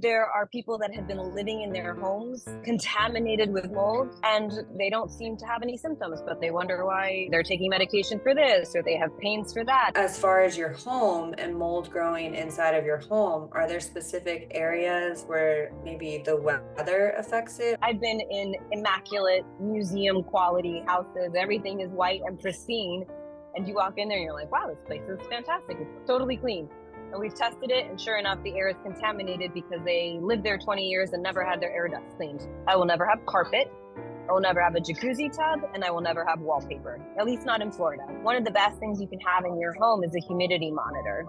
There are people that have been living in their homes contaminated with mold and they don't seem to have any symptoms, but they wonder why they're taking medication for this or they have pains for that. As far as your home and mold growing inside of your home, are there specific areas where maybe the weather affects it? I've been in immaculate museum quality houses. Everything is white and pristine. And you walk in there and you're like, wow, this place is fantastic. It's totally clean. And we've tested it, and sure enough, the air is contaminated because they lived there 20 years and never had their air ducts cleaned. I will never have carpet. I will never have a jacuzzi tub, and I will never have wallpaper, at least not in Florida. One of the best things you can have in your home is a humidity monitor,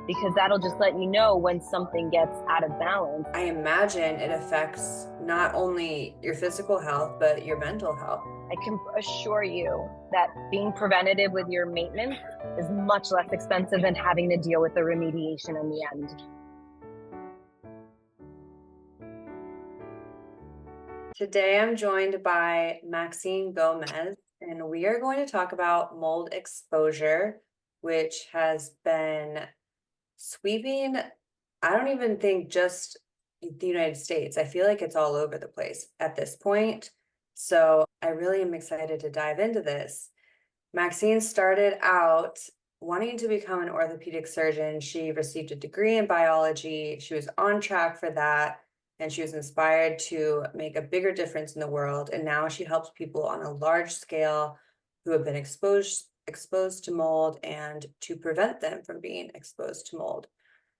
because that'll just let you know when something gets out of balance. I imagine it affects not only your physical health, but your mental health. I can assure you that being preventative with your maintenance is much less expensive than having to deal with the remediation in the end. Today I'm joined by Maxine Gomez, and we are going to talk about mold exposure, which has been sweeping, I don't even think just the United States. I feel like it's all over the place at this point. So I really am excited to dive into this. Maxine started out wanting to become an orthopedic surgeon. She received a degree in biology. She was on track for that, and she was inspired to make a bigger difference in the world. And now she helps people on a large scale who have been exposed to mold and to prevent them from being exposed to mold.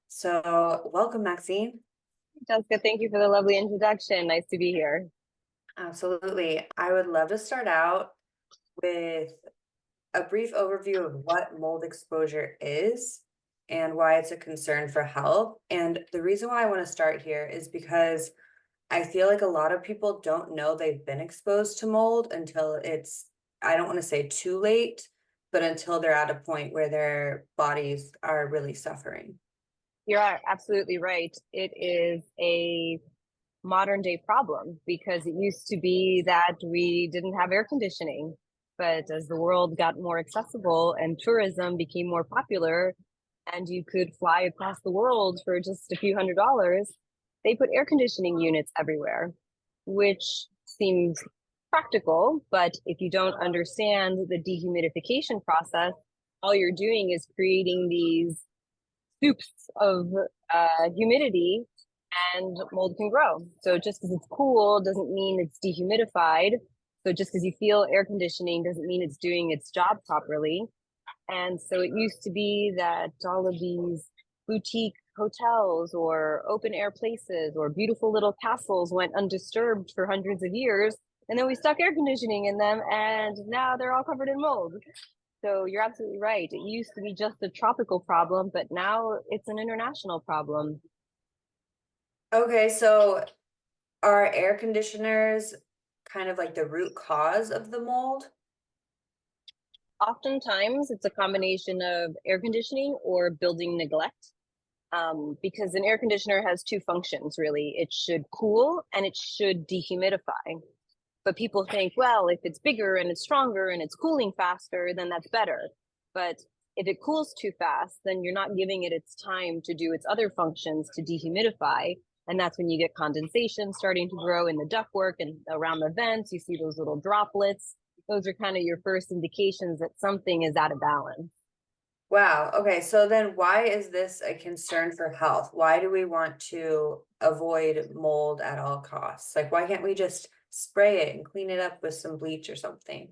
So welcome, Maxine. Jessica, thank you for the lovely introduction. Nice to be here. Absolutely. I would love to start out with a brief overview of what mold exposure is and why it's a concern for health. And the reason why I want to start here is because I feel like a lot of people don't know they've been exposed to mold until it's, I don't want to say too late, but until they're at a point where their bodies are really suffering. You're absolutely right. It is a modern day problem because it used to be that we didn't have air conditioning. But as the world got more accessible and tourism became more popular, and you could fly across the world for just a few $100s, they put air conditioning units everywhere, which seems practical. But if you don't understand the dehumidification process, all you're doing is creating these soups of humidity, and mold can grow. So just because it's cool doesn't mean it's dehumidified. So just because you feel air conditioning doesn't mean it's doing its job properly. And so it used to be that all of these boutique hotels or open air places or beautiful little castles went undisturbed for hundreds of years. And then we stuck air conditioning in them, and now they're all covered in mold. So you're absolutely right. It used to be just a tropical problem, but now it's an international problem. Okay, so are air conditioners kind of like the root cause of the mold? Oftentimes, it's a combination of air conditioning or building neglect, because an air conditioner has two functions, really. It should cool and it should dehumidify. But people think, well, if it's bigger and it's stronger and it's cooling faster, then that's better. But if it cools too fast, then you're not giving it its time to do its other functions to dehumidify. And that's when you get condensation starting to grow in the ductwork and around the vents. You see those little droplets. Those are kind of your first indications that something is out of balance. Wow. Okay. So then why is this a concern for health? Why do we want to avoid mold at all costs? Like, why can't we just spray it and clean it up with some bleach or something?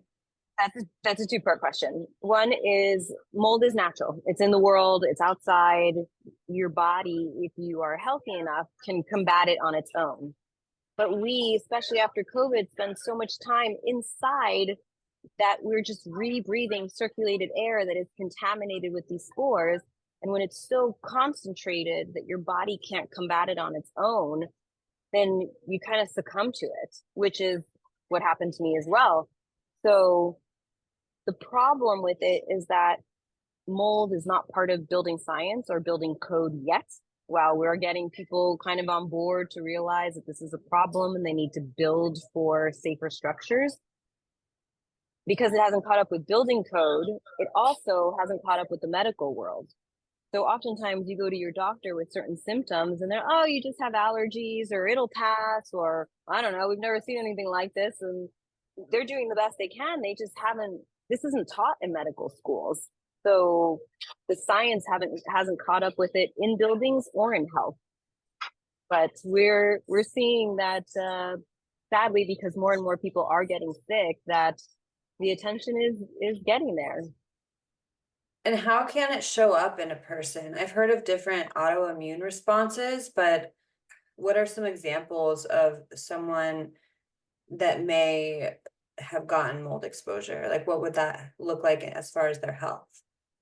That's a two-part question. One is mold is natural. It's in the world, it's outside. Your body, if you are healthy enough, can combat it on its own. But we, especially after COVID, spend so much time inside that we're just rebreathing circulated air that is contaminated with these spores. And when it's so concentrated that your body can't combat it on its own, then you kind of succumb to it, which is what happened to me as well. So the problem with it is that mold is not part of building science or building code yet. While we're getting people kind of on board to realize that this is a problem and they need to build for safer structures, because it hasn't caught up with building code, it also hasn't caught up with the medical world. So oftentimes you go to your doctor with certain symptoms and they're, oh, you just have allergies or it'll pass, or I don't know, we've never seen anything like this. And they're doing the best they can. They just haven't, this isn't taught in medical schools. So the science hasn't caught up with it in buildings or in health. But we're seeing that sadly, because more and more people are getting sick, that the attention is getting there. And how can it show up in a person? I've heard of different autoimmune responses, but what are some examples of someone that may have gotten mold exposure? Like, what would that look like as far as their health?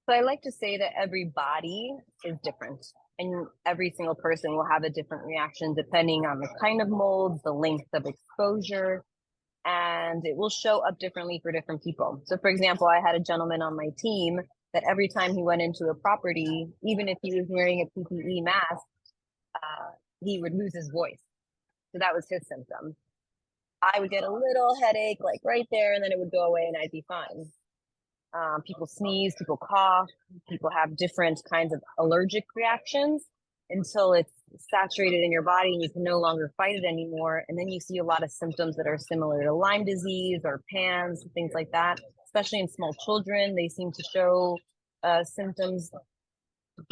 So I like to say that every body is different, and every single person will have a different reaction depending on the kind of mold, the length of exposure, and it will show up differently for different people. So, for example, I had a gentleman on my team that every time he went into a property, even if he was wearing a PPE mask, he would lose his voice. So that was his symptom. I would get a little headache, like right there, and then it would go away and I'd be fine. People sneeze, people cough, people have different kinds of allergic reactions until it's saturated in your body and you can no longer fight it anymore. And then you see a lot of symptoms that are similar to Lyme disease or PANS, things like that. Especially in small children, they seem to show symptoms,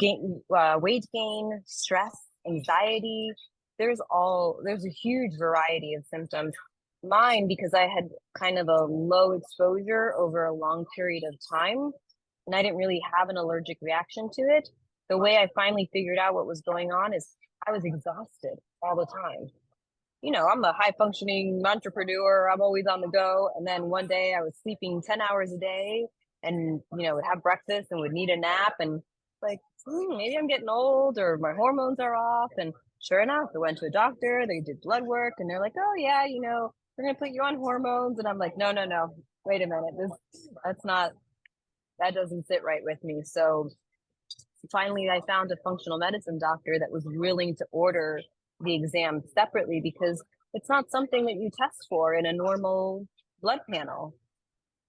weight gain, stress, anxiety. There's a huge variety of symptoms. Mine, because I had kind of a low exposure over a long period of time, and I didn't really have an allergic reaction to it. The way I finally figured out what was going on is I was exhausted all the time. You know, I'm a high functioning entrepreneur. I'm always on the go. And then one day I was sleeping 10 hours a day and, would have breakfast and would need a nap. And like, maybe I'm getting old or my hormones are off. And sure enough, I went to a doctor, they did blood work and they're like, oh yeah, we're going to put you on hormones. And I'm like, no, wait a minute. That doesn't sit right with me. So finally I found a functional medicine doctor that was willing to order the exam separately because it's not something that you test for in a normal blood panel.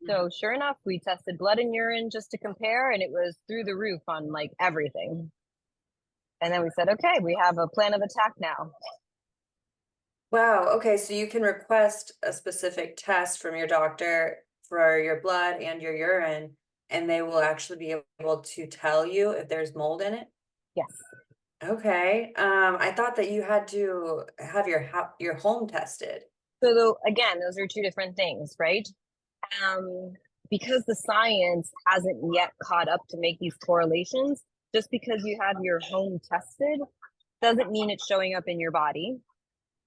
So sure enough, we tested blood and urine just to compare, and it was through the roof on like everything. And then we said, okay, we have a plan of attack now. Wow. Okay. So you can request a specific test from your doctor for your blood and your urine, and they will actually be able to tell you if there's mold in it. Yes. Okay. I thought that you had to have your home tested. So again, those are two different things, right? Um, because the science hasn't yet caught up to make these correlations, just because you have your home tested doesn't mean it's showing up in your body.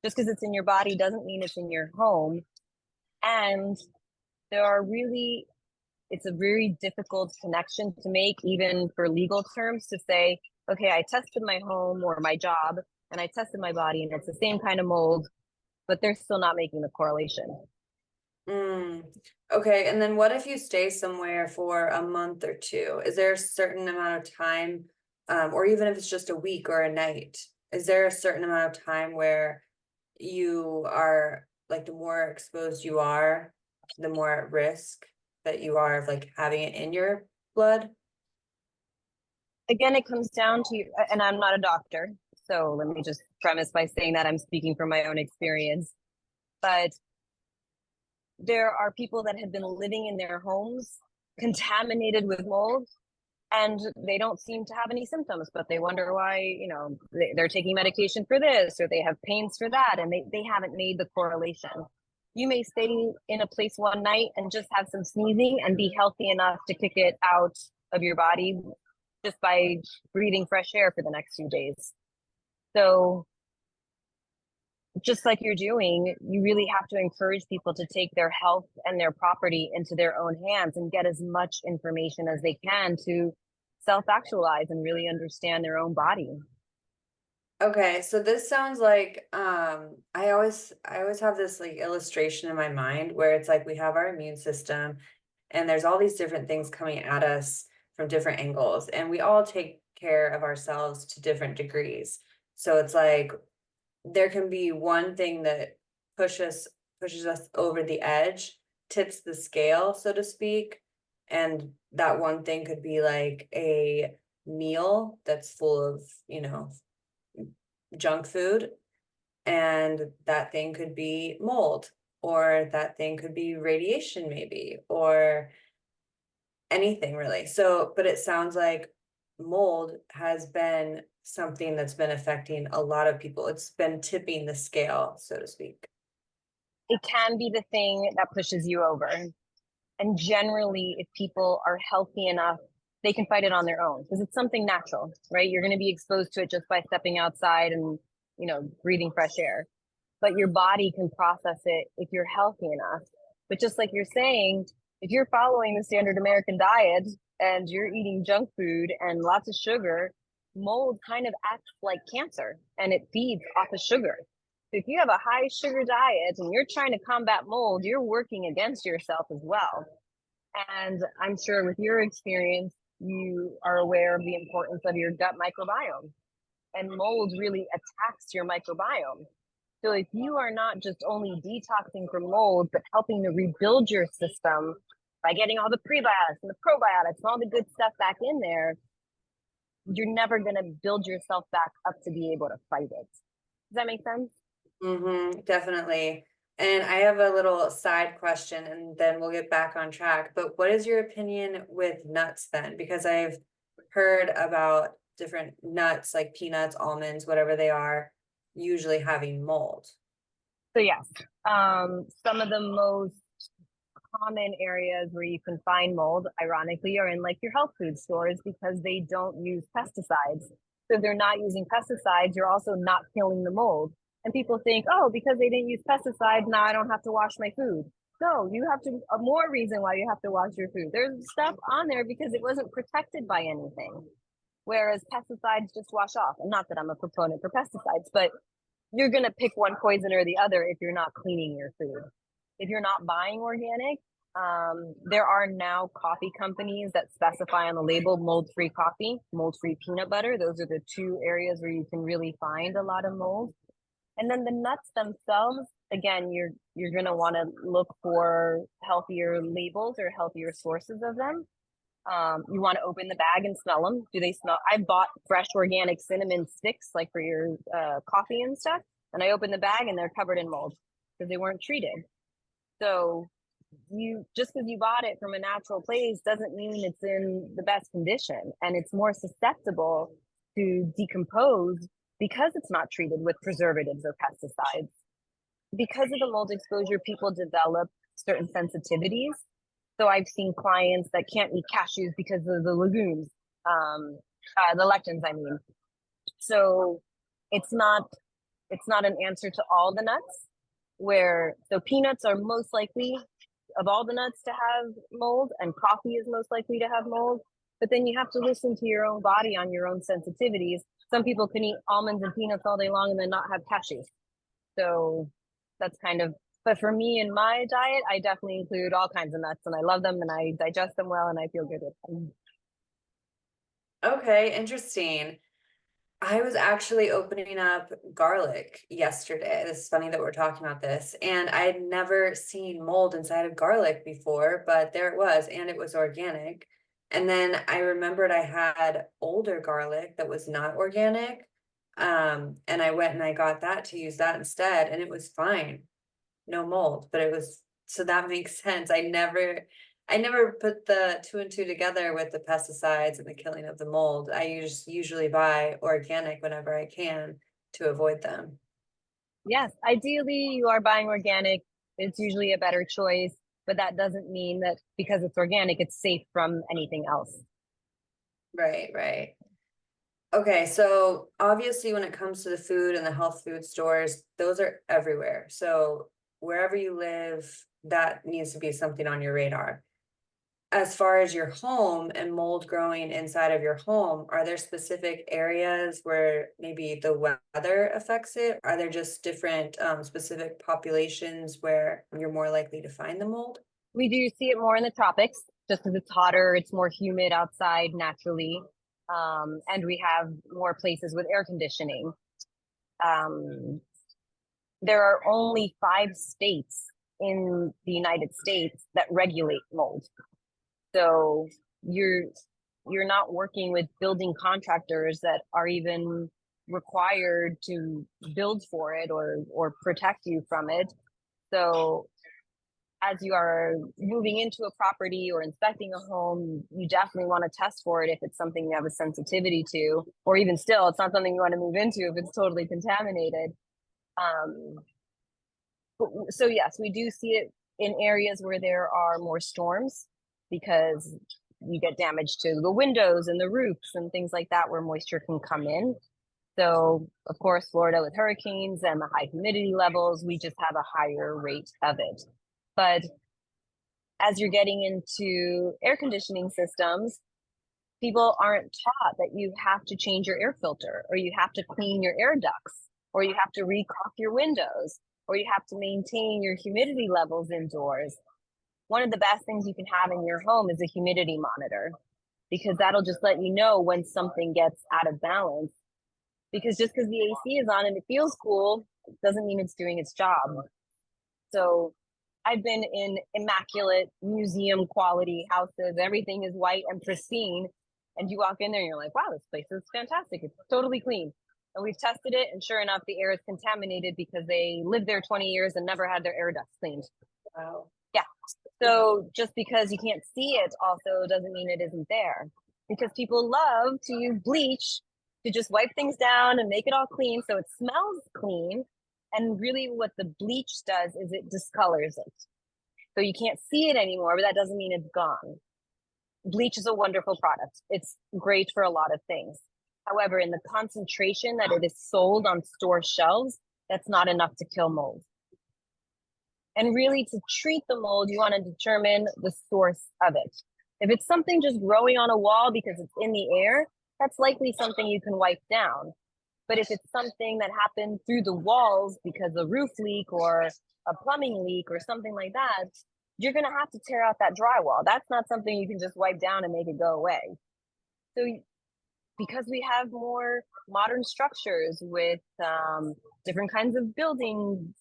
Just because it's in your body doesn't mean it's in your home. And it's a very difficult connection to make, even for legal terms, to say, okay, I tested my home or my job and I tested my body and it's the same kind of mold, but they're still not making the correlation. Okay, and then what if you stay somewhere for a month or two? Is there a certain amount of time, or even if it's just a week or a night, is there a certain amount of time where you are like the more exposed you are, the more at risk that you are of like having it in your blood? Again, it comes down to, and I'm not a doctor, so let me just premise by saying that I'm speaking from my own experience, but there are people that have been living in their homes contaminated with mold and they don't seem to have any symptoms, but they wonder why, they're taking medication for this or they have pains for that, and they haven't made the correlation. You may stay in a place one night and just have some sneezing and be healthy enough to kick it out of your body just by breathing fresh air for the next few days. So just like you're doing, you really have to encourage people to take their health and their property into their own hands and get as much information as they can to self-actualize and really understand their own body. Okay, so this sounds like I always have this like illustration in my mind where it's like we have our immune system and there's all these different things coming at us from different angles and we all take care of ourselves to different degrees. So it's like there can be one thing that pushes us over the edge, tips the scale, so to speak, and that one thing could be like a meal that's full of, junk food, and that thing could be mold, or that thing could be radiation maybe, or anything really. So, but it sounds like mold has been something that's been affecting a lot of people. It's been tipping the scale, so to speak. It can be the thing that pushes you over. And generally, if people are healthy enough, they can fight it on their own because it's something natural, right? You're going to be exposed to it just by stepping outside and, breathing fresh air. But your body can process it if you're healthy enough. But just like you're saying, if you're following the standard American diet and you're eating junk food and lots of sugar, mold kind of acts like cancer and it feeds off of sugar. So if you have a high sugar diet and you're trying to combat mold, you're working against yourself as well. And I'm sure with your experience, you are aware of the importance of your gut microbiome. And mold really attacks your microbiome. So if you are not just only detoxing from mold, but helping to rebuild your system by getting all the prebiotics and the probiotics and all the good stuff back in there, you're never going to build yourself back up to be able to fight it. Does that make sense? Definitely. And I have a little side question and then we'll get back on track. But what is your opinion with nuts then? Because I've heard about different nuts like peanuts, almonds, whatever they are, usually having mold. So yes, some of the most common areas where you can find mold, ironically, are in like your health food stores because they don't use pesticides. So if they're not using pesticides, you're also not killing the mold. And people think, oh, because they didn't use pesticides, now I don't have to wash my food. No, you have to, more reason why you have to wash your food. There's stuff on there because it wasn't protected by anything. Whereas pesticides just wash off. And not that I'm a proponent for pesticides, but you're going to pick one poison or the other if you're not cleaning your food. If you're not buying organic, there are now coffee companies that specify on the label mold-free coffee, mold-free peanut butter. Those are the two areas where you can really find a lot of mold. And then the nuts themselves, again, you're going to want to look for healthier labels or healthier sources of them. You want to open the bag and smell them. Do they smell? I bought fresh organic cinnamon sticks, like for your coffee and stuff. And I opened the bag and they're covered in mold because they weren't treated. So you just because you bought it from a natural place doesn't mean it's in the best condition, and it's more susceptible to decompose because it's not treated with preservatives or pesticides. Because of the mold exposure, people develop certain sensitivities. So I've seen clients that can't eat cashews because of the legumes, the lectins, I mean. So it's not an answer to all the nuts. So peanuts are most likely of all the nuts to have mold, and coffee is most likely to have mold. But then you have to listen to your own body on your own sensitivities. Some people can eat almonds and peanuts all day long and then not have cashews. So that's but for me in my diet, I definitely include all kinds of nuts and I love them and I digest them well and I feel good with them. Okay, interesting. I was actually opening up garlic yesterday. It's funny that we're talking about this. And I had never seen mold inside of garlic before, but there it was, and it was organic. And then I remembered I had older garlic that was not organic. And I went and I got that to use that instead, and it was fine. No mold, but so that makes sense. I never put the two and two together with the pesticides and the killing of the mold. I usually buy organic whenever I can to avoid them. Yes, ideally you are buying organic. It's usually a better choice, but that doesn't mean that because it's organic, it's safe from anything else. Right, right. Okay, so obviously when it comes to the food and the health food stores, those are everywhere. So wherever you live, that needs to be something on your radar. As far as your home and mold growing inside of your home, are there specific areas where maybe the weather affects it? Are there just different specific populations where you're more likely to find the mold? We do see it more in the tropics just because it's hotter, it's more humid outside naturally. And we have more places with air conditioning. There are only 5 states in the United States that regulate mold. So you're not working with building contractors that are even required to build for it or protect you from it. So as you are moving into a property or inspecting a home, you definitely want to test for it if it's something you have a sensitivity to, or even still, it's not something you want to move into if it's totally contaminated. Um, so yes, we do see it in areas where there are more storms because you get damage to the windows and the roofs and things like that where moisture can come in. So of course, Florida with hurricanes and the high humidity levels, we just have a higher rate of it. But as you're getting into air conditioning systems, people aren't taught that you have to change your air filter, or you have to clean your air ducts, or you have to recaulk your windows, or you have to maintain your humidity levels indoors. One of the best things you can have in your home is a humidity monitor, because that'll just let you know when something gets out of balance. Because just because the AC is on and it feels cool doesn't mean it's doing its job. So I've been in immaculate museum quality houses. Everything is white and pristine. And you walk in there and you're like, wow, this place is fantastic. It's totally clean. And we've tested it. And sure enough, the air is contaminated because they lived there 20 years and never had their air ducts cleaned. Wow. Yeah. So just because you can't see it also doesn't mean it isn't there. Because people love to use bleach to just wipe things down and make it all clean so it smells clean. And really what the bleach does is it discolors it. So you can't see it anymore, but that doesn't mean it's gone. Bleach is a wonderful product. It's great for a lot of things. However, in the concentration that it is sold on store shelves, that's not enough to kill mold. And really to treat the mold, you want to determine the source of it. If it's something just growing on a wall because it's in the air, that's likely something you can wipe down. But if it's something that happened through the walls because a roof leak or a plumbing leak or something like that, you're going to have to tear out that drywall. That's not something you can just wipe down and make it go away. So because we have more modern structures with different kinds of building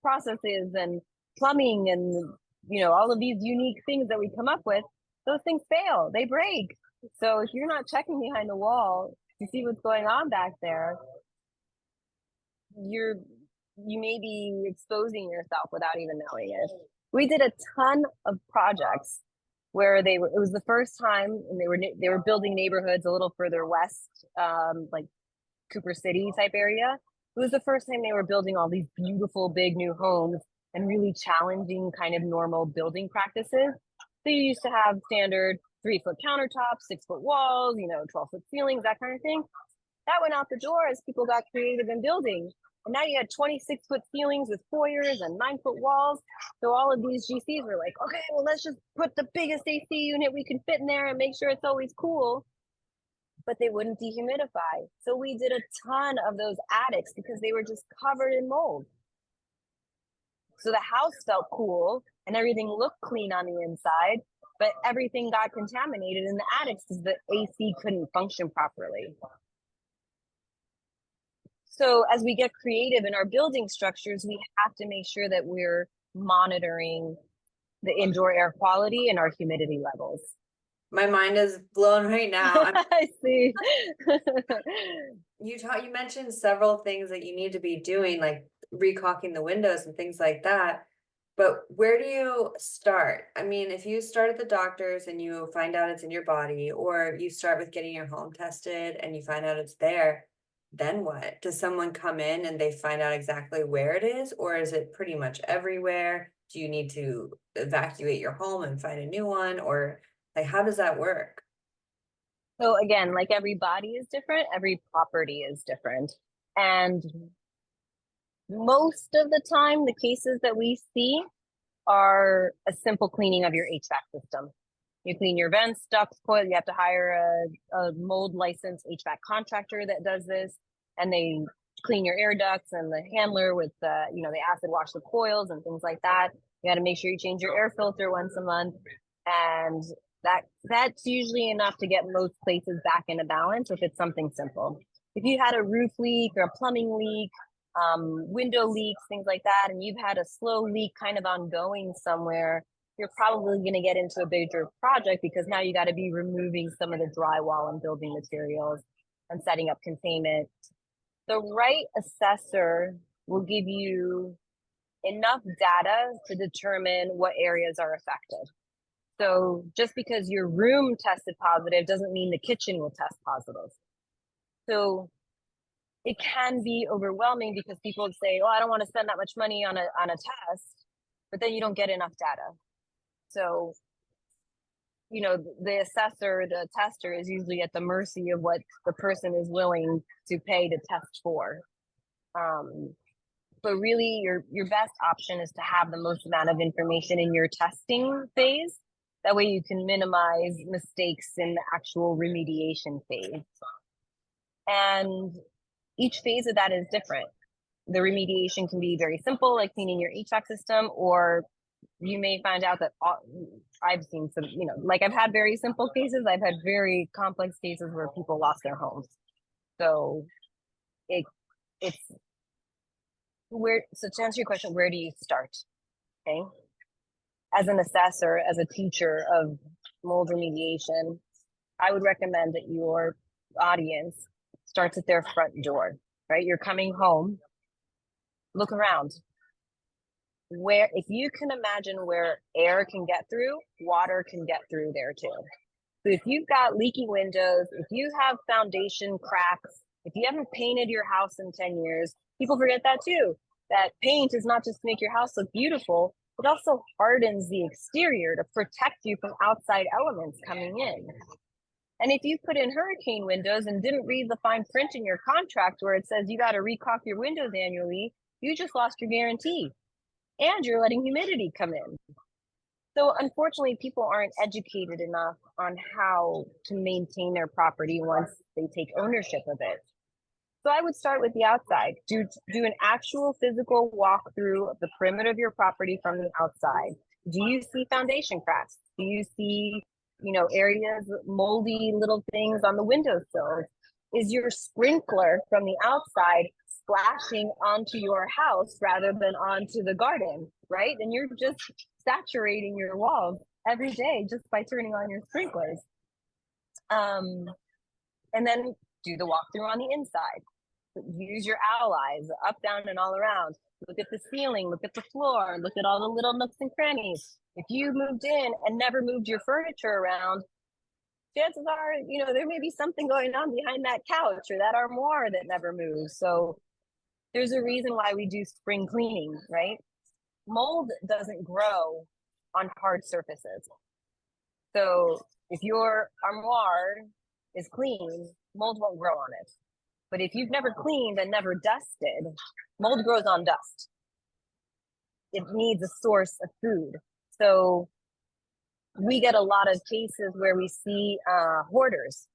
processes and plumbing and all of these unique things that we come up with, those things fail, they break. So if you're not checking behind the wall to see what's going on back there, you may be exposing yourself without even knowing it. We did a ton of projects where it was the first time, and they were building neighborhoods a little further west, like Cooper City type area. It was the first time they were building all these beautiful big new homes and really challenging kind of normal building practices. So you used to have standard 3-foot countertops, 6-foot walls, 12-foot ceilings, that kind of thing. That went out the door as people got creative in building. And now you had 26-foot ceilings with foyers and 9-foot walls. So all of these GCs were like, okay, well, let's just put the biggest AC unit we can fit in there and make sure it's always cool. But they wouldn't dehumidify. So we did a ton of those attics because they were just covered in mold. So the house felt cool and everything looked clean on the inside, but everything got contaminated in the attics because the AC couldn't function properly. So as we get creative in our building structures, we have to make sure that we're monitoring the indoor air quality and our humidity levels. My mind is blown right now. I see. You mentioned several things that you need to be doing, like recaulking the windows and things like that. But where do you start? I mean, if you start at the doctor's and you find out it's in your body, or you start with getting your home tested and you find out it's there, then what? Does someone come in and they find out exactly where it is, or is it pretty much everywhere? Do you need to evacuate your home and find a new one, or like, how does that work? So again, like every body is different, every property is different. And most of the time, the cases that we see are a simple cleaning of your HVAC system. You clean your vents, ducts, coil. You have to hire a mold licensed HVAC contractor that does this, and they clean your air ducts and the handler with the acid wash the coils and things like that. You got to make sure you change your air filter once a month, and that's usually enough to get most places back into balance if it's something simple. If you had a roof leak or a plumbing leak, window leaks, things like that, and you've had a slow leak kind of ongoing somewhere, you're probably going to get into a bigger project because now you got to be removing some of the drywall and building materials and setting up containment. The right assessor will give you enough data to determine what areas are affected. So just because your room tested positive doesn't mean the kitchen will test positive. So it can be overwhelming because people would say, "Oh, I don't want to spend that much money on a test," but then you don't get enough data. So, the assessor, the tester is usually at the mercy of what the person is willing to pay to test for. But really, your best option is to have the most amount of information in your testing phase. That way you can minimize mistakes in the actual remediation phase. And each phase of that is different. The remediation can be very simple, like cleaning your HVAC system, or you may find out that I've seen some, like I've had very simple cases. I've had very complex cases where people lost their homes. So it's so to answer your question, where do you start? Okay. As an assessor, as a teacher of mold remediation, I would recommend that your audience starts at their front door, right? You're coming home, look around. If you can imagine where air can get through, water can get through there too. So if you've got leaky windows, if you have foundation cracks, if you haven't painted your house in 10 years, people forget that too. That paint is not just to make your house look beautiful, it also hardens the exterior to protect you from outside elements coming in. And if you put in hurricane windows and didn't read the fine print in your contract where it says you got to recaulk your windows annually, you just lost your guarantee. And you're letting humidity come in. So unfortunately, people aren't educated enough on how to maintain their property once they take ownership of it. So I would start with the outside. Do an actual physical walkthrough of the perimeter of your property from the outside. Do you see foundation cracks? Do you see, areas, moldy little things on the windowsills? Is your sprinkler from the outside splashing onto your house rather than onto the garden, right? And you're just saturating your walls every day just by turning on your sprinklers. And then do the walkthrough on the inside. Use your owl eyes, up, down, and all around. Look at the ceiling, look at the floor, look at all the little nooks and crannies. If you moved in and never moved your furniture around, chances are, there may be something going on behind that couch or that armoire that never moves. So there's a reason why we do spring cleaning, right? Mold doesn't grow on hard surfaces. So if your armoire is clean, mold won't grow on it. But if you've never cleaned and never dusted, mold grows on dust. It needs a source of food. So we get a lot of cases where we see hoarders,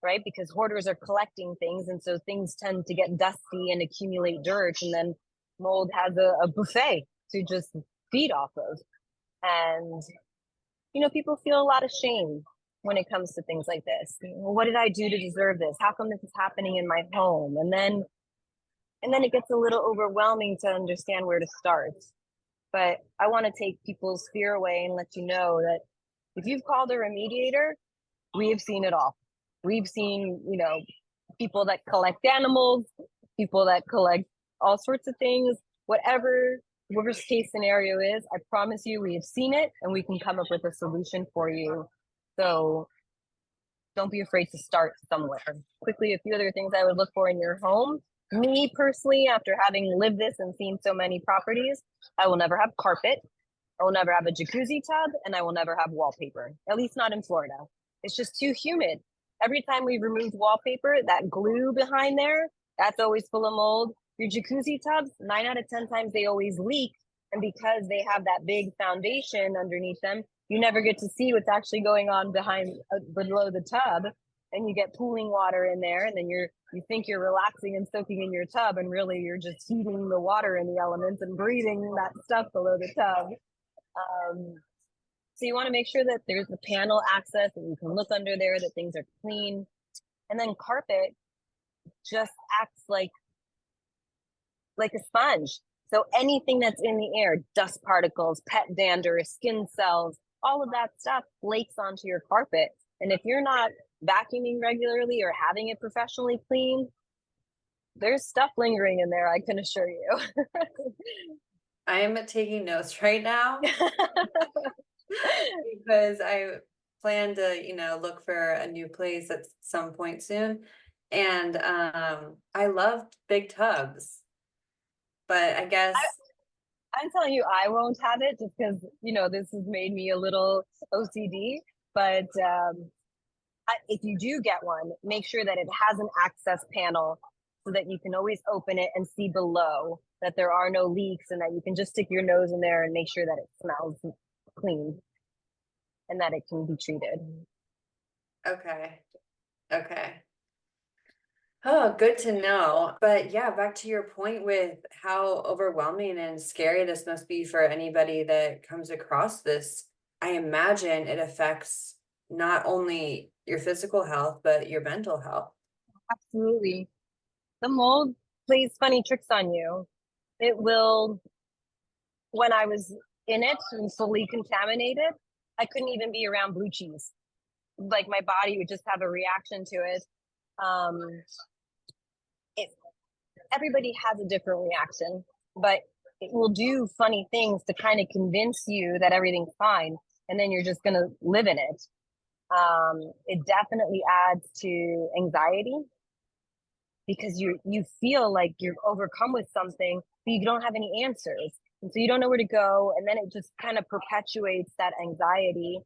right? Because hoarders are collecting things, and so things tend to get dusty and accumulate dirt, and then mold has a buffet to just feed off of. And, people feel a lot of shame when it comes to things like this. What did I do to deserve this? How come this is happening in my home? And then it gets a little overwhelming to understand where to start. But I want to take people's fear away and let you know that if you've called a remediator, we have seen it all. We've seen, people that collect animals, people that collect all sorts of things, whatever worst case scenario is, I promise you we have seen it and we can come up with a solution for you. So don't be afraid to start somewhere. Quickly, a few other things I would look for in your home. Me personally, after having lived this and seen so many properties, I will never have carpet. I will never have a jacuzzi tub, and I will never have wallpaper, at least not in Florida. It's just too humid. Every time we removed wallpaper, that glue behind there, that's always full of mold. Your jacuzzi tubs, 9 out of 10 times they always leak. And because they have that big foundation underneath them, you never get to see what's actually going on below the tub. And you get pooling water in there, and then you think you're relaxing and soaking in your tub, and really you're just heating the water in the elements and breathing that stuff below the tub. So you want to make sure that there's the panel access and you can look under there, that things are clean. And then carpet just acts like a sponge. So anything that's in the air, dust particles, pet dander, skin cells, all of that stuff flakes onto your carpet. And if you're not vacuuming regularly or having it professionally cleaned, there's stuff lingering in there, I can assure you. I am taking notes right now because I plan to, look for a new place at some point soon. And I loved big tubs, but I guess I'm telling you, I won't have it just because, this has made me a little OCD. But if you do get one, make sure that it has an access panel so that you can always open it and see below that there are no leaks and that you can just stick your nose in there and make sure that it smells clean and that it can be treated. okay. Okay. Oh, good to know. But yeah, back to your point with how overwhelming and scary this must be for anybody that comes across this. I imagine it affects not only your physical health, but your mental health. Absolutely. The mold plays funny tricks on you. It will, when I was in it and fully contaminated, I couldn't even be around blue cheese. Like my body would just have a reaction to it. Um, it everybody has a different reaction, but it will do funny things to kind of convince you that everything's fine, and then you're just going to live in it. It definitely adds to anxiety because you feel like you're overcome with something, but you don't have any answers, and so you don't know where to go, and then it just kind of perpetuates that anxiety.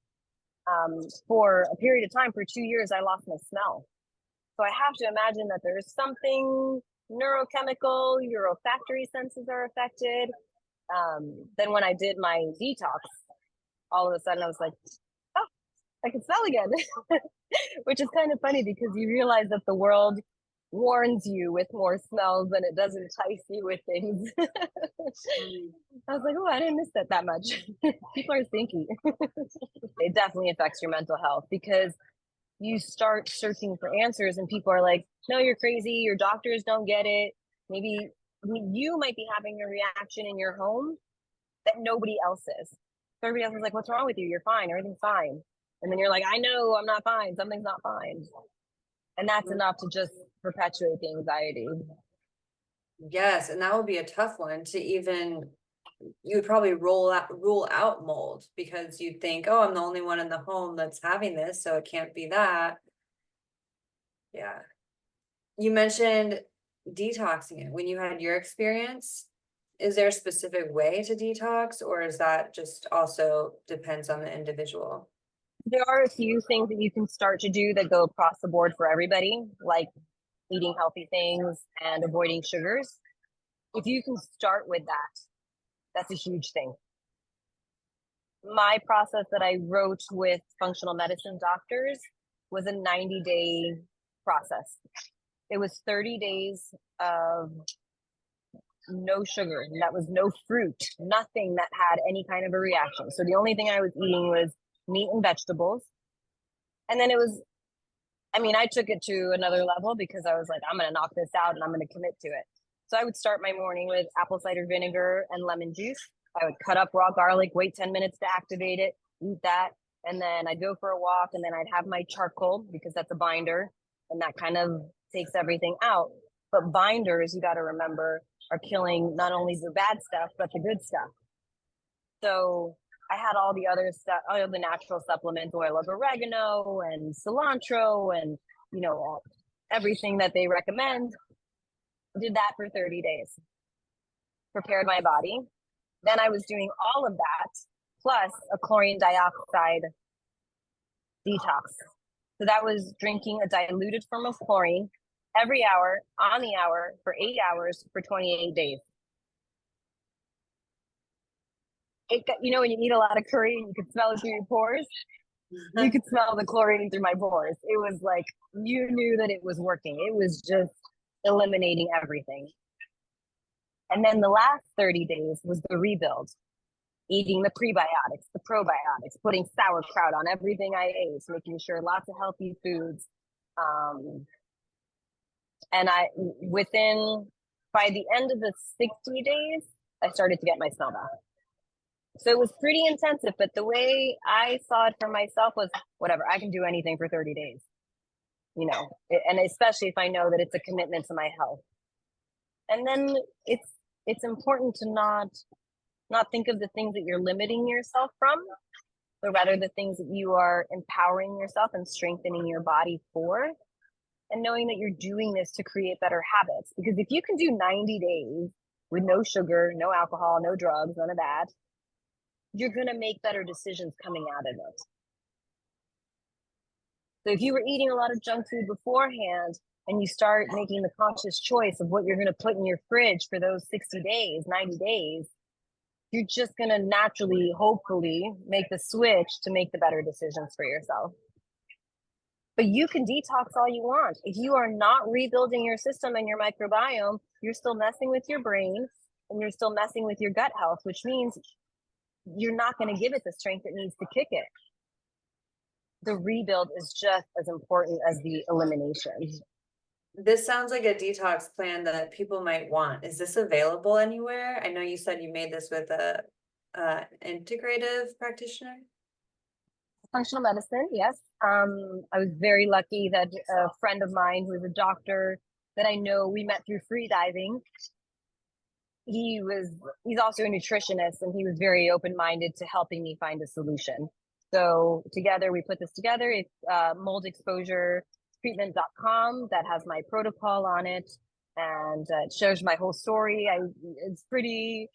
For a period of time, for 2 years, I lost my smell. So I have to imagine that there's something neurochemical, your olfactory senses are affected. Then when I did my detox, all of a sudden I was like, oh, I can smell again, which is kind of funny because you realize that the world warns you with more smells than it does entice you with things. I was like, oh, I didn't miss that much. People are stinky. It definitely affects your mental health because you start searching for answers and people are like, no, you're crazy, your doctors don't get it. Maybe you might be having a reaction in your home that nobody else is. So everybody else is like, what's wrong with you? You're fine, everything's fine. And then you're like, I know I'm not fine, something's not fine. And that's enough to just perpetuate the anxiety. Yes, and that would be a tough one to even you would probably rule out mold because you'd think, oh, I'm the only one in the home that's having this, so it can't be that. Yeah. You mentioned detoxing it when you had your experience. Is there a specific way to detox, or is that just also depends on the individual? There are a few things that you can start to do that go across the board for everybody, like eating healthy things and avoiding sugars. If you can start with that, that's a huge thing. My process that I wrote with functional medicine doctors was a 90-day process. It was 30 days of no sugar. And that was no fruit, nothing that had any kind of a reaction. So the only thing I was eating was meat and vegetables. And then I took it to another level because I was like, I'm going to knock this out and I'm going to commit to it. So I would start my morning with apple cider vinegar and lemon juice. I would cut up raw garlic, wait 10 minutes to activate it, eat that. And then I'd go for a walk and then I'd have my charcoal because that's a binder and that kind of takes everything out. But binders, you got to remember, are killing not only the bad stuff, but the good stuff. So I had all the other stuff, all the natural supplements, oil of oregano and cilantro and, everything that they recommend. Did that for 30 days, prepared my body. Then I was doing all of that plus a chlorine dioxide detox. So that was drinking a diluted form of chlorine every hour on the hour for 8 hours for 28 days. When you eat a lot of curry and you could smell it through your pores, you could smell the chlorine through my pores. It was like you knew that it was working. It was just eliminating everything. And then the last 30 days was the rebuild, eating the prebiotics, the probiotics, putting sauerkraut on everything I ate, making sure lots of healthy foods. And by the end of the 60 days, I started to get my smell back. So it was pretty intensive, but the way I saw it for myself was whatever, I can do anything for 30 days, and especially if I know that it's a commitment to my health. And then it's important to not think of the things that you're limiting yourself from, but rather the things that you are empowering yourself and strengthening your body for, and knowing that you're doing this to create better habits. Because if you can do 90 days with no sugar, no alcohol, no drugs, none of that, you're going to make better decisions coming out of it. So if you were eating a lot of junk food beforehand and you start making the conscious choice of what you're going to put in your fridge for those 60 days, 90 days, you're just going to naturally, hopefully, make the switch to make the better decisions for yourself. But you can detox all you want. If you are not rebuilding your system and your microbiome, you're still messing with your brain and you're still messing with your gut health, which means you're not going to give it the strength it needs to kick it. The rebuild is just as important as the elimination. This sounds like a detox plan that people might want. Is this available anywhere? I know you said you made this with a integrative practitioner. Functional medicine, yes. I was very lucky that a friend of mine who is a doctor that I know, we met through free diving. He's also a nutritionist, and he was very open-minded to helping me find a solution. So together we put this together. It's moldexposuretreatment.com that has my protocol on it, and it shows my whole story. It's pretty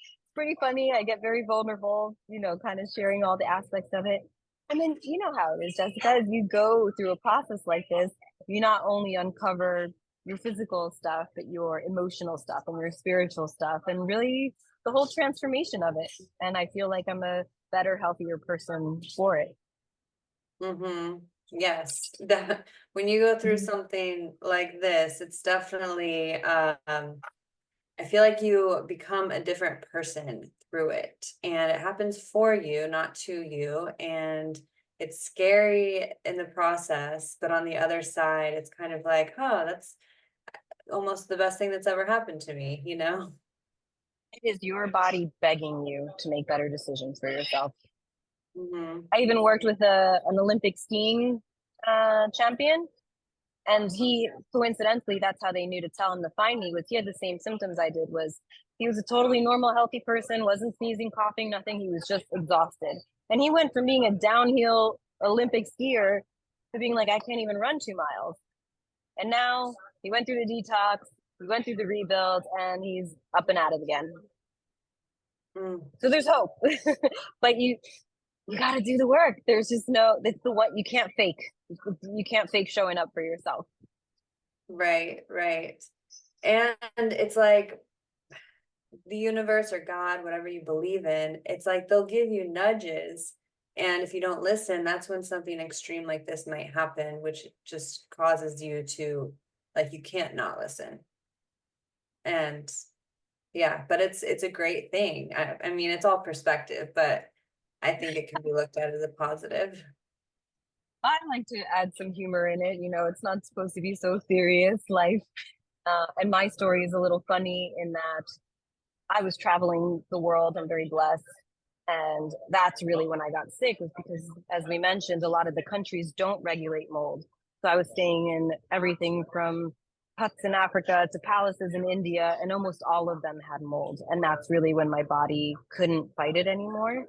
funny. I get very vulnerable, kind of sharing all the aspects of it. And then you know how it is, Jessica, as you go through a process like this, you not only uncover your physical stuff, but your emotional stuff and your spiritual stuff, and really the whole transformation of it. And I feel like I'm a better, healthier person for it. Mm-hmm. Yes. When you go through something like this, it's definitely, I feel like you become a different person through it, and it happens for you, not to you. And it's scary in the process, but on the other side, it's kind of like, oh, that's almost the best thing that's ever happened to me, It is your body begging you to make better decisions for yourself. Mm-hmm. I even worked with an Olympic skiing champion, and he, coincidentally, that's how they knew to tell him to find me, was he had the same symptoms I did. Was he was a totally normal, healthy person, wasn't sneezing, coughing, nothing. He was just exhausted. And he went from being a downhill Olympic skier to being like, I can't even run 2 miles. And now he went through the detox, he went through the rebuild, and he's up and at it again. So there's hope. But you got to do the work. There's just it's the what you can't fake. You can't fake showing up for yourself. Right. And it's like the universe or God, whatever you believe in, it's like they'll give you nudges. And if you don't listen, that's when something extreme like this might happen, which just causes you to, like, you can't not listen. And yeah, but it's a great thing. I mean, it's all perspective, but I think it can be looked at as a positive. I like to add some humor in it. It's not supposed to be so serious, life. And my story is a little funny in that I was traveling the world. I'm very blessed. And that's really when I got sick, was because, as we mentioned, a lot of the countries don't regulate mold. So I was staying in everything from huts in Africa to palaces in India, and almost all of them had mold. And that's really when my body couldn't fight it anymore.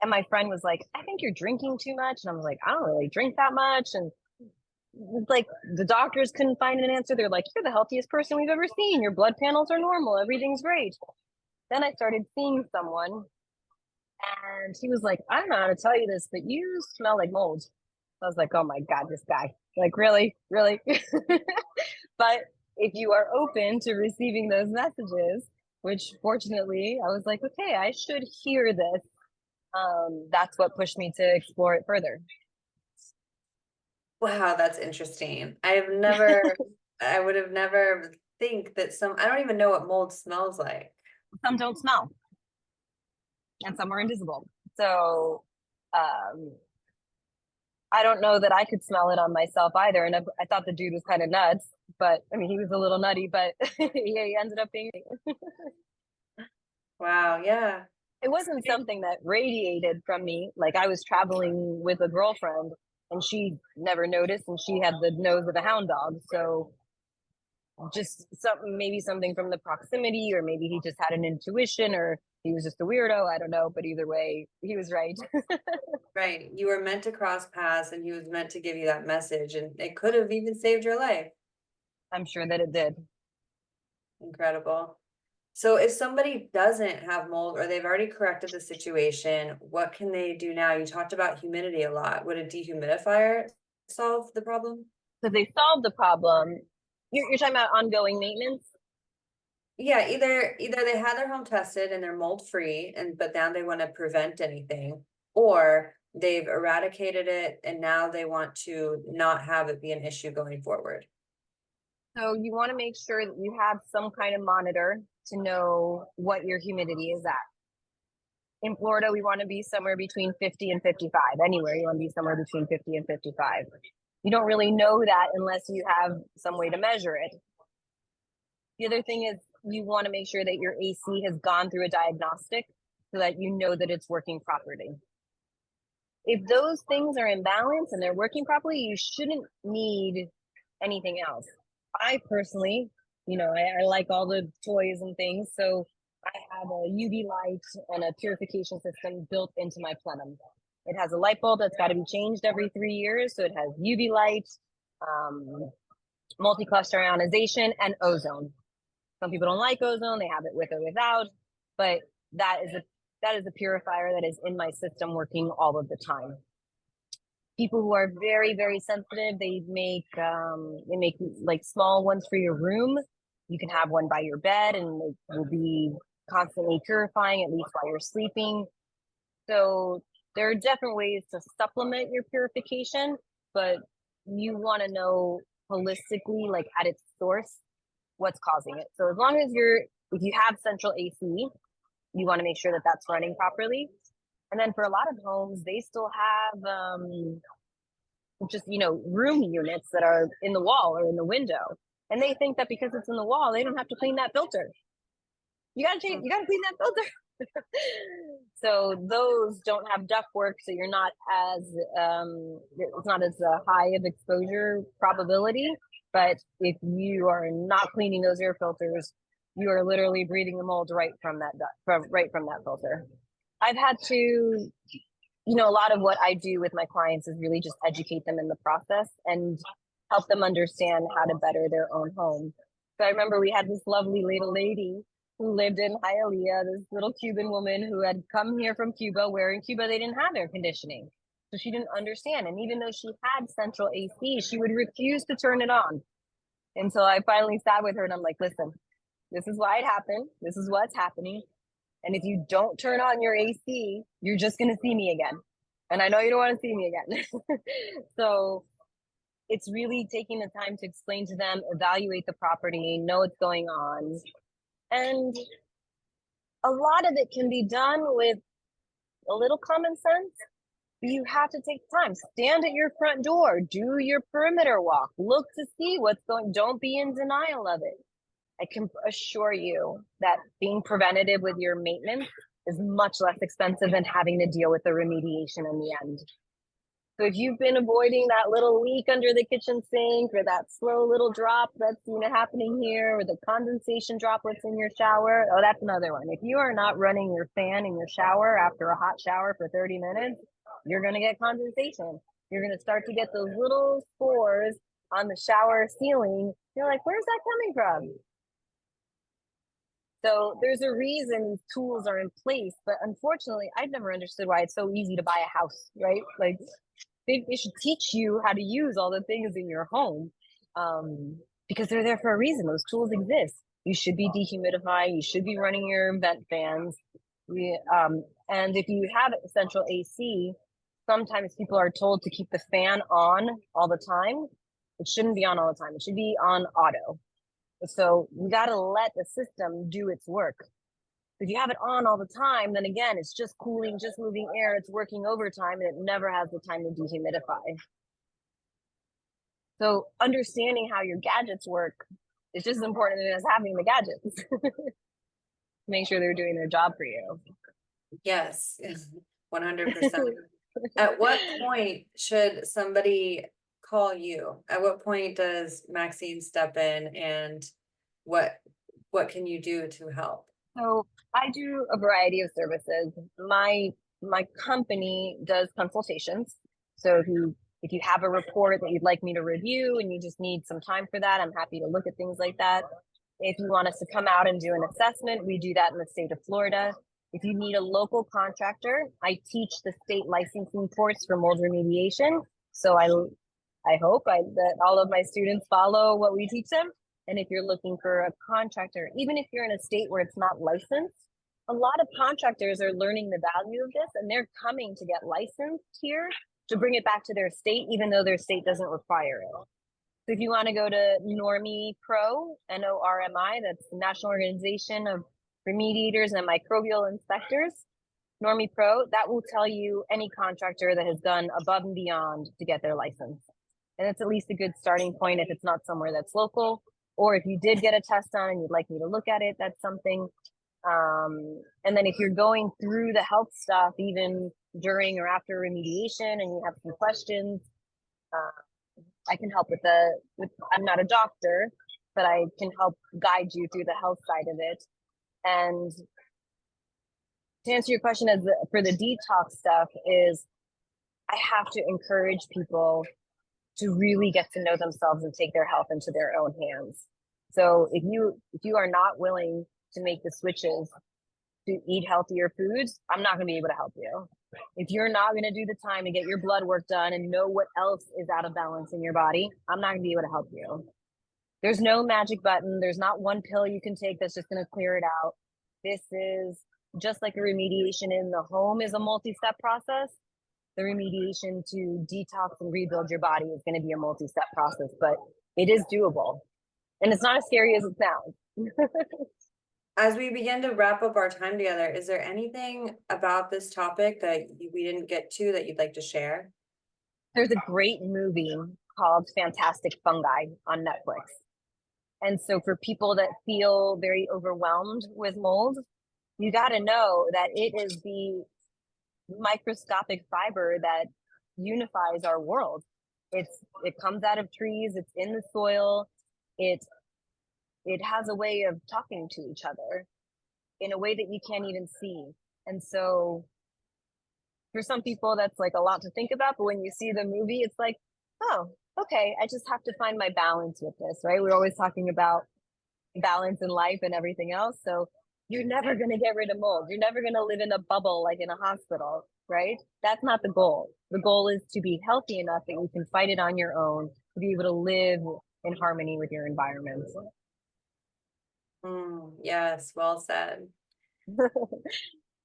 And my friend was like, I think you're drinking too much. And I was like, I don't really drink that much. And like, the doctors couldn't find an answer. They're like, you're the healthiest person we've ever seen. Your blood panels are normal. Everything's great. Then I started seeing someone, and he was like, I don't know how to tell you this, but you smell like mold. I was like, oh my God, this guy. Like, really? Really? But if you are open to receiving those messages, which fortunately I was like, okay, I should hear this. That's what pushed me to explore it further. Wow, that's interesting. I would have never think that I don't even know what mold smells like. Some don't smell, and some are invisible. So I don't know that I could smell it on myself either. And I thought the dude was kind of nuts, but I mean, he was a little nutty, but he ended up being. Wow, yeah. It wasn't something that radiated from me. Like I was traveling with a girlfriend and she never noticed and she had the nose of a hound dog. So just something, maybe something from the proximity, or maybe he just had an intuition, or he was just a weirdo. I don't know. But either way, he was right. Right. You were meant to cross paths and he was meant to give you that message and it could have even saved your life. I'm sure that it did. Incredible. So if somebody doesn't have mold or they've already corrected the situation, what can they do now? You talked about humidity a lot. Would a dehumidifier solve the problem? So they solved the problem. You're talking about ongoing maintenance. Yeah, either they had their home tested and they're mold free and but now they want to prevent anything, or they've eradicated it and now they want to not have it be an issue going forward. So you want to make sure that you have some kind of monitor to know what your humidity is at. In Florida, we want to be somewhere between 50 and 55. Anywhere, you want to be somewhere between 50 and 55. You don't really know that unless you have some way to measure it. The other thing is you want to make sure that your AC has gone through a diagnostic so that you know that it's working properly. If those things are in balance and they're working properly, you shouldn't need anything else. I personally, I like all the toys and things. So I have a UV light and a purification system built into my plenum. It has a light bulb that's got to be changed every 3 years. So it has UV light, multi-cluster ionization, and ozone. Some people don't like ozone; they have it with or without. But that is a purifier that is in my system working all of the time. People who are very, very sensitive, they make like small ones for your room. You can have one by your bed and it will be constantly purifying, at least while you're sleeping. So there are different ways to supplement your purification, but you want to know holistically, like at its source, what's causing it. So as long as if you have central AC, you want to make sure that that's running properly. And then for a lot of homes, they still have just room units that are in the wall or in the window, and they think that because it's in the wall, they don't have to clean that filter. You gotta change. You gotta clean that filter. So those don't have ductwork, so you're not as it's not as high of exposure probability. But if you are not cleaning those air filters, you are literally breathing the mold right from that right from that filter. I've had to, a lot of what I do with my clients is really just educate them in the process and help them understand how to better their own home. So I remember we had this lovely little lady who lived in Hialeah, this little Cuban woman who had come here from Cuba, where in Cuba they didn't have air conditioning. So she didn't understand. And even though she had central AC, she would refuse to turn it on. And so I finally sat with her and I'm like, listen, this is why it happened. This is what's happening. And if you don't turn on your AC, you're just going to see me again. And I know you don't want to see me again. So it's really taking the time to explain to them, evaluate the property, know what's going on. And a lot of it can be done with a little common sense. You have to take time. Stand at your front door, do your perimeter walk, look to see what's going. Don't be in denial of it. I can assure you that being preventative with your maintenance is much less expensive than having to deal with the remediation in the end. So if you've been avoiding that little leak under the kitchen sink, or that slow little drop that's happening here, or the condensation droplets in your shower, oh, that's another one. If you are not running your fan in your shower after a hot shower for 30 minutes, you're going to get condensation. You're going to start to get those little spores on the shower ceiling. You're like, where's that coming from? So there's a reason these tools are in place, but unfortunately, I've never understood why it's so easy to buy a house, right? Like they should teach you how to use all the things in your home, because they're there for a reason. Those tools exist. You should be dehumidifying. You should be running your vent fans. And if you have central AC, sometimes people are told to keep the fan on all the time. It shouldn't be on all the time. It should be on auto. So you got to let the system do its work. If you have it on all the time, then again, it's just cooling, just moving air. It's working overtime, and it never has the time to dehumidify. So understanding how your gadgets work is just as important as having the gadgets. make sure they're doing their job for you. Yes, 100%. At what point should somebody call you? At what point does Maxine step in, and what what can you do to help? So I do a variety of services. My company does consultations. So if you have a report that you'd like me to review and you just need some time for that, I'm happy to look at things like that. If you want us to come out and do an assessment, we do that in the state of Florida. If you need a local contractor, I teach the state licensing course for mold remediation. So I hope that all of my students follow what we teach them. And if you're looking for a contractor, even if you're in a state where it's not licensed, a lot of contractors are learning the value of this and they're coming to get licensed here to bring it back to their state, even though their state doesn't require it. So if you want to go to Normie Pro, NORMI, that's the National Organization of Remediators and Microbial Inspectors, Normie Pro, that will tell you any contractor that has gone above and beyond to get their license. And it's at least a good starting point if it's not somewhere that's local, or if you did get a test done and you'd like me to look at it, that's something. And then if you're going through the health stuff, even during or after remediation, and you have some questions, I can help I'm not a doctor, but I can help guide you through the health side of it. And to answer your question, for the detox stuff, is I have to encourage people to really get to know themselves and take their health into their own hands. So if you are not willing to make the switches to eat healthier foods, I'm not going to be able to help you. If you're not going to do the time to get your blood work done and know what else is out of balance in your body, I'm not going to be able to help you. There's no magic button. There's not one pill you can take that's just going to clear it out. This is just like a remediation in the home is a multi-step process. The remediation to detox and rebuild your body is going to be a multi-step process, but it is doable. And it's not as scary as it sounds. As we begin to wrap up our time together, is there anything about this topic that we didn't get to that you'd like to share? There's a great movie called Fantastic Fungi on Netflix. And so for people that feel very overwhelmed with mold, you got to know that it is the microscopic fiber that unifies our world. It comes out of trees, it's in the soil, it has a way of talking to each other in a way that you can't even see. And so for some people that's like a lot to think about, but when you see the movie, it's like, oh, okay, I just have to find my balance with this, right? We're always talking about balance in life and everything else. So you're never going to get rid of mold. You're never going to live in a bubble like in a hospital, right? That's not the goal. The goal is to be healthy enough that you can fight it on your own, to be able to live in harmony with your environment. Yes, well said.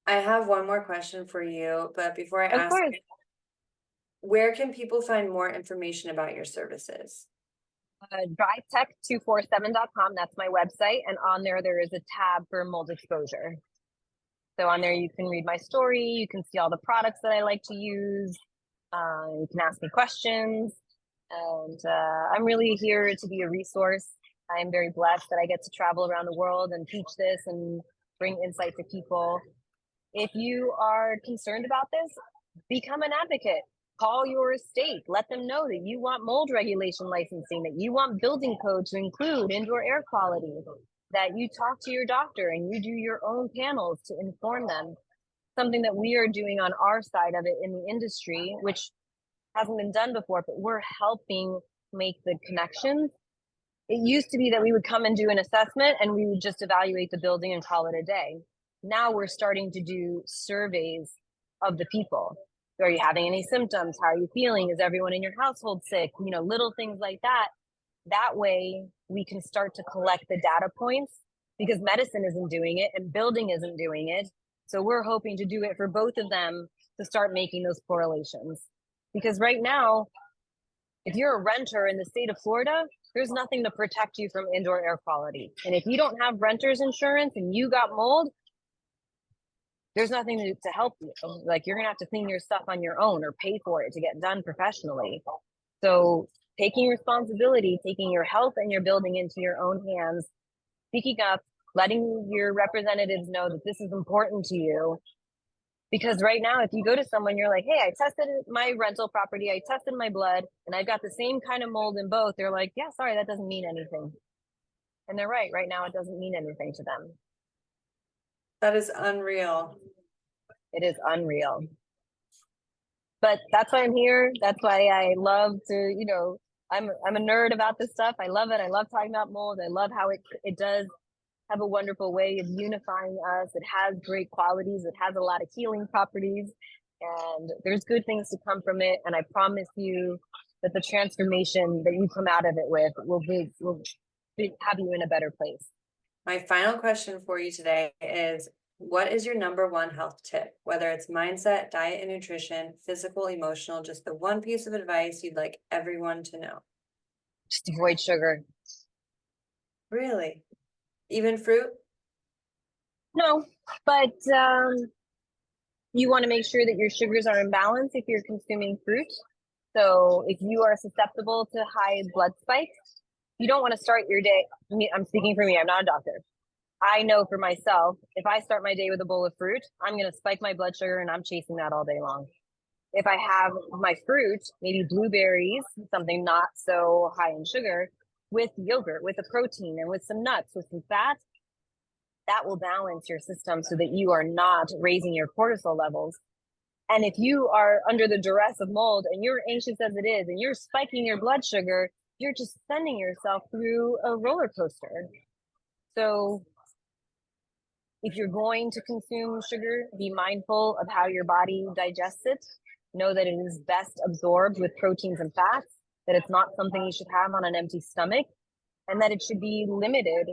I have one more question for you, but before I Of ask, course. where can people find more information about your services? Drytech247.com, that's my website. And on there is a tab for mold exposure. So on there, you can read my story. You can see all the products that I like to use. You can ask me questions. And I'm really here to be a resource. I'm very blessed that I get to travel around the world and teach this and bring insight to people. If you are concerned about this, become an advocate. Call your state. Let them know that you want mold regulation licensing, that you want building code to include indoor air quality, that you talk to your doctor and you do your own panels to inform them. Something that we are doing on our side of it in the industry, which hasn't been done before, but we're helping make the connections. It used to be that we would come and do an assessment and we would just evaluate the building and call it a day. Now we're starting to do surveys of the people. Are you having any symptoms? How are you feeling? Is everyone in your household sick? You know, little things like that. That way we can start to collect the data points, because medicine isn't doing it and building isn't doing it. So we're hoping to do it for both of them to start making those correlations. Because right now, if you're a renter in the state of Florida, there's nothing to protect you from indoor air quality. And if you don't have renter's insurance and you got mold, there's nothing to help you. Like, you're gonna have to clean your stuff on your own or pay for it to get done professionally. So taking responsibility, taking your health and your building into your own hands, speaking up, letting your representatives know that this is important to you. Because right now, if you go to someone, you're like, hey, I tested my rental property, I tested my blood, and I've got the same kind of mold in both. They're like, yeah, sorry, that doesn't mean anything. And they're right. Right now, it doesn't mean anything to them. That is unreal. It is unreal. But that's why I'm here. That's why I love to, I'm a nerd about this stuff. I love it. I love talking about mold. I love how it does have a wonderful way of unifying us. It has great qualities. It has a lot of healing properties, and there's good things to come from it. And I promise you that the transformation that you come out of it with will have you in a better place. My final question for you today is, what is your number one health tip? Whether it's mindset, diet and nutrition, physical, emotional, just the one piece of advice you'd like everyone to know. Just avoid sugar. Really? Even fruit? No, but you want to make sure that your sugars are in balance if you're consuming fruit. So if you are susceptible to high blood spikes, you don't want to start your day. I'm speaking for me, I'm not a doctor. I know for myself, if I start my day with a bowl of fruit, I'm going to spike my blood sugar and I'm chasing that all day long. If I have my fruit, maybe blueberries, something not so high in sugar, with yogurt, with a protein and with some nuts, with some fat, that will balance your system so that you are not raising your cortisol levels. And if you are under the duress of mold and you're anxious as it is, and you're spiking your blood sugar, you're just sending yourself through a roller coaster. So if you're going to consume sugar, be mindful of how your body digests it. Know that it is best absorbed with proteins and fats, that it's not something you should have on an empty stomach, and that it should be limited.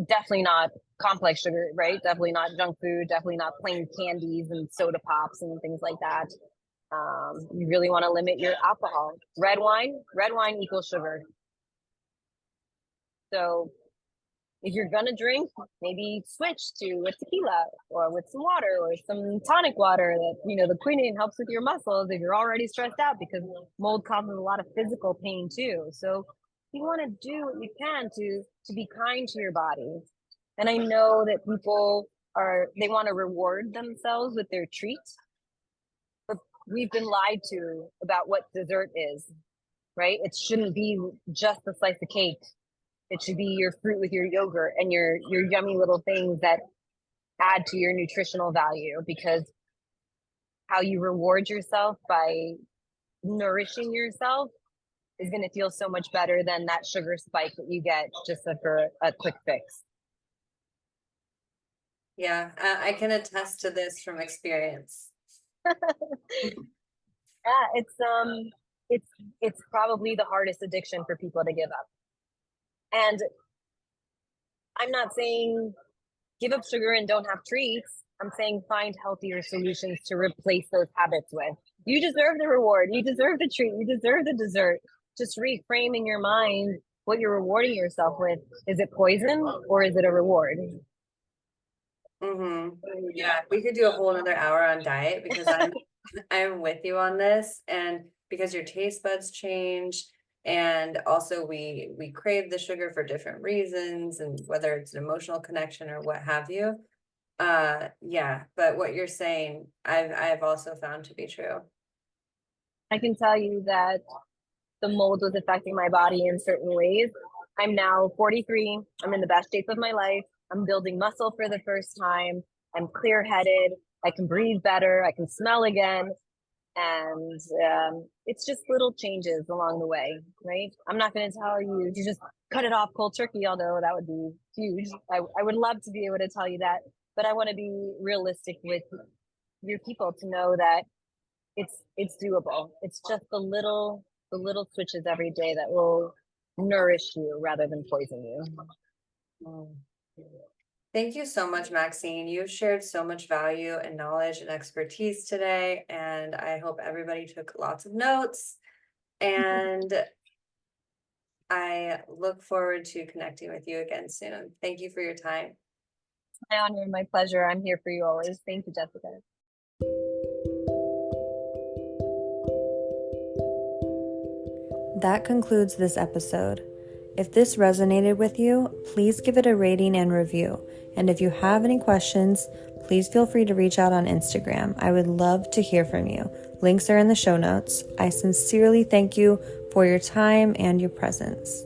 Definitely not complex sugar, right? Definitely not junk food, definitely not plain candies and soda pops and things like that. You really want to limit your alcohol. Red wine equals sugar. So if you're gonna drink, maybe switch to a tequila or with some water or some tonic water that, the quinine helps with your muscles if you're already stressed out, because mold causes a lot of physical pain too. So you want to do what you can to be kind to your body. And I know that people they want to reward themselves with their treats, but we've been lied to about what dessert is, right? It shouldn't be just a slice of cake. It should be your fruit with your yogurt and your yummy little things that add to your nutritional value, because how you reward yourself by nourishing yourself is going to feel so much better than that sugar spike that you get just for a quick fix. Yeah, I can attest to this from experience. Yeah, it's probably the hardest addiction for people to give up. And I'm not saying give up sugar and don't have treats. I'm saying find healthier solutions to replace those habits with. You deserve the reward. You deserve the treat. You deserve the dessert. Just reframe in your mind what you're rewarding yourself with. Is it poison or is it a reward? Yeah, we could do a whole another hour on diet, because I'm with you on this, and because your taste buds change, and also we crave the sugar for different reasons, and whether it's an emotional connection or what have you. Yeah, but what you're saying, I've also found to be true. I can tell you that the mold was affecting my body in certain ways. I'm now 43. I'm in the best shape of my life. I'm building muscle for the first time. I'm clear-headed. I can breathe better. I can smell again. And it's just little changes along the way, right? I'm not going to tell you to just cut it off cold turkey, although that would be huge. I would love to be able to tell you that, but I want to be realistic with your people to know that it's doable. It's just the little switches every day that will nourish you rather than poison you. Thank you so much, Maxine. You've shared so much value and knowledge and expertise today, and I hope everybody took lots of notes. And I look forward to connecting with you again soon. Thank you for your time. My honor and my pleasure. I'm here for you always. Thank you, Jessica. That concludes this episode. If this resonated with you, please give it a rating and review. And if you have any questions, please feel free to reach out on Instagram. I would love to hear from you. Links are in the show notes. I sincerely thank you for your time and your presence.